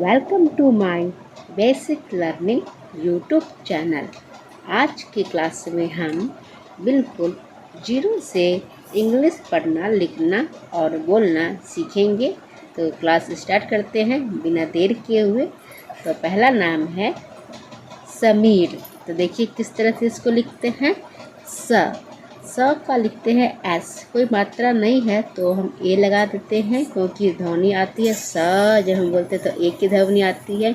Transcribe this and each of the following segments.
Welcome to my basic learning YouTube channel. आज की class में हम बिल्कुल जीरो से इंग्लिश पढ़ना, लिखना और बोलना सीखेंगे। तो क्लास स्टार्ट करते हैं बिना देर किए हुए। तो पहला नाम है समीर। तो देखिए किस तरह से इसको लिखते हैं। स का लिखते हैं एस, कोई मात्रा नहीं है तो हम ए लगा देते हैं क्योंकि ध्वनि आती है स, जब हम बोलते हैं तो ए की ध्वनि आती है।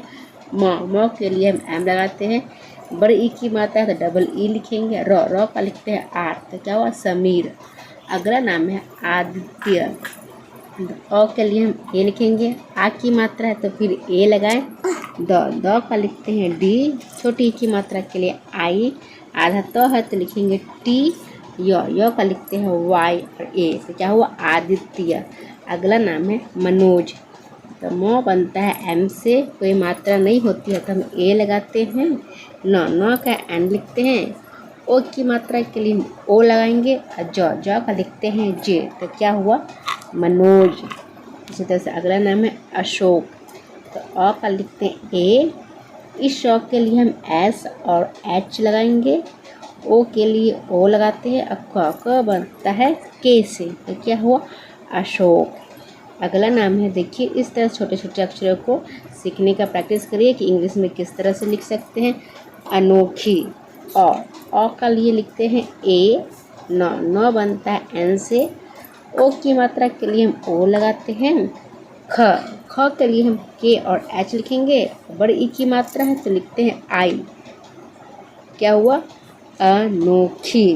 म के लिए हम एम लगाते हैं। बड़े ई की मात्रा है तो डबल ई लिखेंगे। र का लिखते हैं आर, तो क्या हुआ समीर। अगला नाम है आदित्य। अ के लिए हम ए लिखेंगे, आ की मात्रा है तो फिर ए लगाएं। द का लिखते हैं डी, छोटी ई की मात्रा के लिए आई, आधा तो है तो लिखेंगे टी। य का लिखते हैं वाई और ए, तो क्या हुआ आदित्य। अगला नाम है मनोज। तो म बनता है एम से, कोई मात्रा नहीं होती है तो हम ए लगाते हैं। न का एन लिखते हैं। ओ की मात्रा के लिए हम ओ लगाएंगे और ज का लिखते हैं जे, तो क्या हुआ मनोज। इसी तरह से अगला नाम है अशोक। तो अ का लिखते हैं ए, इस श के लिए हम एस और एच लगाएंगे। ओ के लिए ओ लगाते हैं और क बनता है के से, तो क्या हुआ अशोक। अगला नाम है, देखिए इस तरह छोटे छोटे अक्षरों को सीखने का प्रैक्टिस करिए कि इंग्लिश में किस तरह से लिख सकते हैं। अनोखी। अ का लिए लिखते हैं ए, न बनता है एन से। ओ की मात्रा के लिए हम ओ लगाते हैं। ख के लिए हम के और एच लिखेंगे। बड़ी ई की मात्रा है तो लिखते हैं आई, क्या हुआ अनोखी।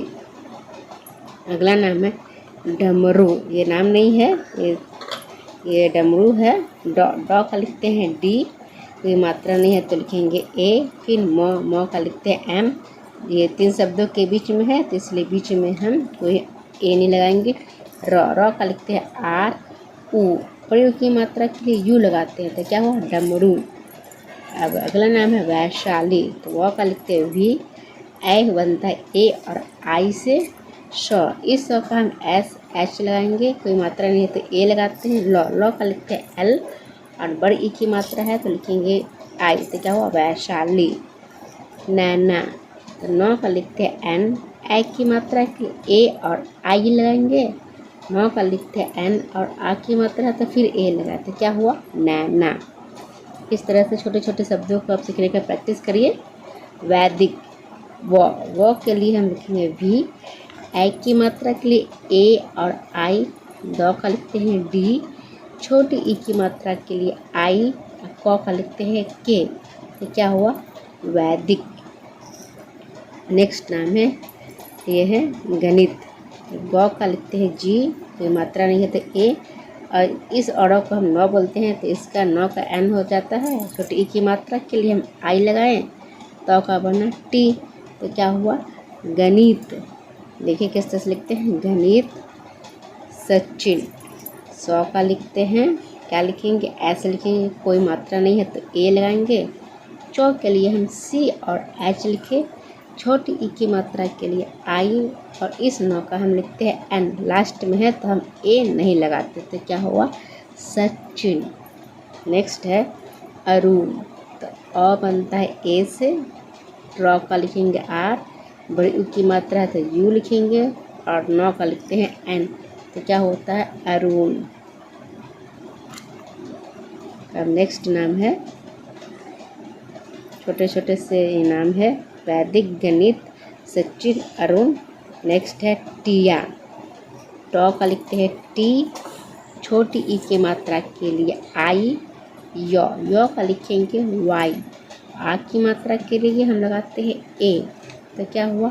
अगला नाम है डमरू। ये नाम नहीं है, ये डमरू है। ड का लिखते हैं डी, कोई मात्रा नहीं है तो लिखेंगे ए। फिर म का लिखते हैं एम, ये तीन शब्दों के बीच में है तो इसलिए बीच में हम कोई ए नहीं लगाएंगे। र का लिखते हैं आर, उ बड़ी ऊ की मात्रा के लिए यू लगाते हैं, तो क्या हुआ डमरू। अब अगला नाम है वैशाली। तो वह का लिखते हैं वी, ए बनता है ए और आई से। श, इस श का हम एस एच लगाएंगे, कोई मात्रा नहीं है तो ए लगाते हैं। ल का लिखते हैं एल और बड़ी ई की मात्रा है तो लिखेंगे आई, तो क्या हुआ वैशाली। नैना। तो न का लिखते हैं एन, ए की मात्रा के ए और आई लगाएंगे। न का लिखते हैं एन और आ की मात्रा है तो फिर ए लगाते, क्या हुआ नैना। इस तरह से छोटे छोटे शब्दों को आप सीखने का प्रैक्टिस करिए। वैदिक। वो के लिए हम लिखेंगे वी, ए की मात्रा के लिए ए और आई। द का लिखते हैं डी, छोटी ई की मात्रा के लिए आई, क का लिखते हैं के, तो क्या हुआ वैदिक। नेक्स्ट नाम है, ये है गणित। ग का लिखते हैं जी, कोई मात्रा नहीं है तो ए, और इस ऑर्डर को हम न बोलते हैं तो इसका न का एन हो जाता है। छोटी ई की मात्रा के लिए हम आई लगाएं, तो का बना टी, तो क्या हुआ गणित। देखिए किस तरह से लिखते हैं गणित। सचिन। सौ का लिखते हैं, क्या लिखेंगे ऐसे लिखेंगे, कोई मात्रा नहीं है तो ए लगाएंगे। चौ के लिए हम सी और एच लिखे, छोटी ई की मात्रा के लिए आई और इस नौ का हम लिखते हैं एन, लास्ट में है तो हम ए नहीं लगाते, तो क्या हुआ सचिन। नेक्स्ट है अरुण। तो अ बनता है ए से, र का लिखेंगे आर, बड़ी ऊ की मात्रा है तो यू लिखेंगे और नौ का लिखते हैं एन, तो क्या होता है अरुण। अब नेक्स्ट नाम है, छोटे छोटे से नाम है वैदिक, गणित, सचिन, अरुण। नेक्स्ट है टिया। ट का लिखते हैं टी, छोटी ई की मात्रा के लिए आई। यो का लिखेंगे वाई, आ की मात्रा के लिए हम लगाते हैं ए, तो क्या हुआ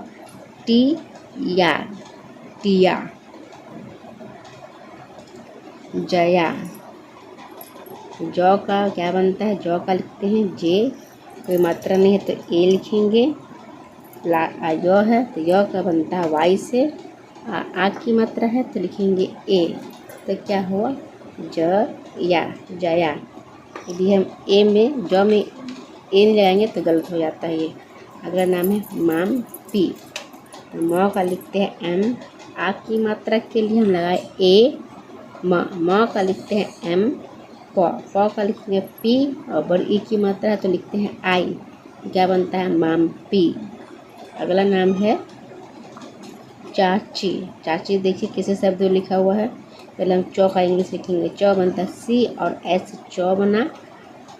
टी या, टिया। जया। जौ का क्या बनता है, जौ का लिखते हैं जे, कोई मात्रा नहीं है तो ए लिखेंगे। यो है तो यो का बनता है वाई से, आ की मात्रा है तो लिखेंगे ए, तो क्या हुआ जया। यदि हम ए में जौ में ए नहीं लगाएंगे तो गलत हो जाता है ये। अगला नाम है माम पी। म का लिखते हैं एम, आ की मात्रा के लिए हम लगाए ए। म का लिखते हैं एम, प का लिखेंगे पी और बड़ी ई की मात्रा है तो लिखते हैं आई, क्या बनता है माम्पी। अगला नाम है चाची। चाची देखिए किसी शब्द में लिखा हुआ है, पहले हम चौ का इंग्लिश लिखेंगे, चौ बनता है सी और एस, चौ बना।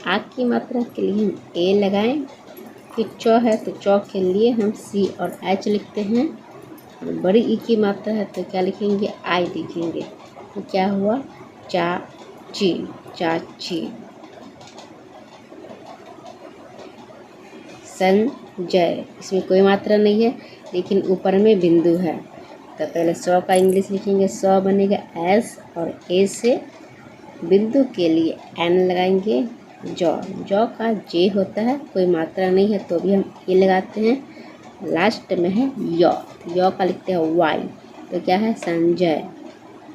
आ की मात्रा के लिए हम ए लगाएं, फिर चौ है तो चौ के लिए हम सी और एच लिखते हैं। बड़ी ई की मात्रा है तो क्या लिखेंगे आई लिखेंगे, तो क्या हुआ चाची, चाची। संजय, इसमें कोई मात्रा नहीं है लेकिन ऊपर में बिंदु है, तो पहले सौ का इंग्लिश लिखेंगे, सौ बनेगा एस और ए से बिंदु के लिए एन लगाएंगे। जौ, जौ का जे होता है, कोई मात्रा नहीं है तो भी हम ए लगाते हैं। लास्ट में है यौ, यौ का लिखते हैं वाई, तो क्या है संजय।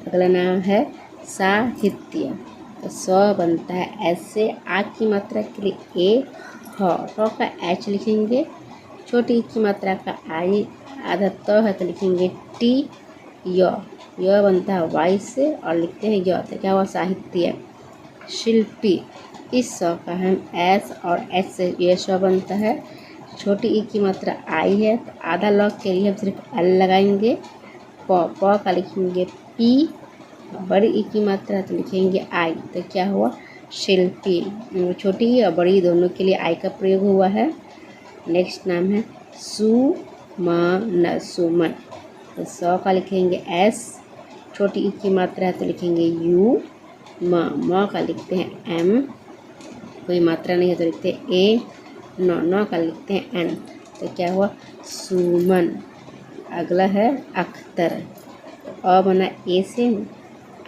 अगला नाम है साहित्य, तो सौ बनता है एस से, आ की मात्रा के लिए ए, ह का एच लिखेंगे, छोटी की मात्रा का आई, आधा तो है तो लिखेंगे टी, य बनता है वाई से और लिखते हैं य, तो क्या हुआ साहित्य। शिल्पी, इस सौ का हम एस और एच से ये सौ बनता है, छोटी ई की मात्रा आई है तो आधा लॉग के लिए हम सिर्फ एल लगाएंगे। प का लिखेंगे पी, बड़ी ई की मात्रा तो लिखेंगे आई, तो क्या हुआ शिल्पी। छोटी और बड़ी दोनों के लिए आई का प्रयोग हुआ है। नेक्स्ट नाम है सुमन, सुमन, तो सौ का लिखेंगे एस, छोटी ई की मात्रा है तो लिखेंगे यू, म का लिखते हैं एम, कोई मात्रा नहीं है तो लिखते हैं ए, नौ का लिखते हैं एन, तो क्या हुआ सुमन। अगला है अख्तर, अ बना ए से,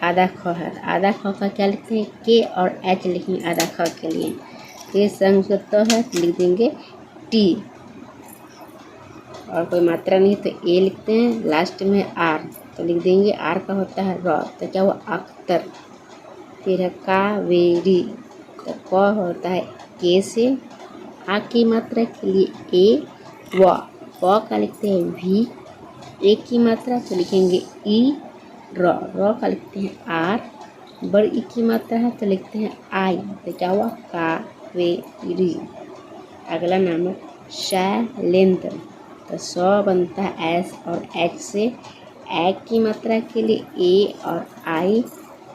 आधा ख है, आधा ख का क्या लिखते हैं के और एच लिखेंगे आधा ख के लिए, फिर संस्कृत है तो लिख देंगे टी और कोई मात्रा नहीं तो ए लिखते हैं। लास्ट में आर तो लिख देंगे आर का होता है र, तो क्या हुआ अख्तर। फिर है कावेरी, तो क होता है के से, आ की मात्रा के लिए ए, व का लिखते हैं वी, ए की मात्रा तो लिखेंगे ई, र का लिखते हैं आर, बड़ी ई की मात्रा है तो लिखते हैं आई, तो क्या हुआ कावेरी। अगला नाम है शैलेंद्र, तो सौ बनता है एस और एच से, ए की मात्रा के लिए ए और आई,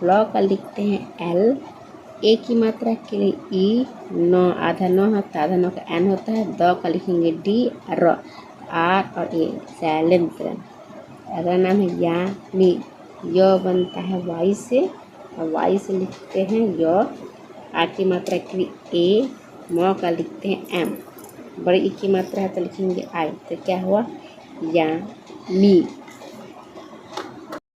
लॉ का लिखते हैं एल, ए की मात्रा के लिए ई, नौ आधा नौ है तो आधा नौ का एन होता है, द का लिखेंगे डी, र आर और ए, शैलेंद्र। अगला नाम है यानी, य बनता है वाई से और वाई से लिखते हैं य, आ की मात्रा के लिए ए, म का लिखते हैं एम, बड़ी ई की मात्रा है तो लिखेंगे आई, तो क्या हुआ यानी।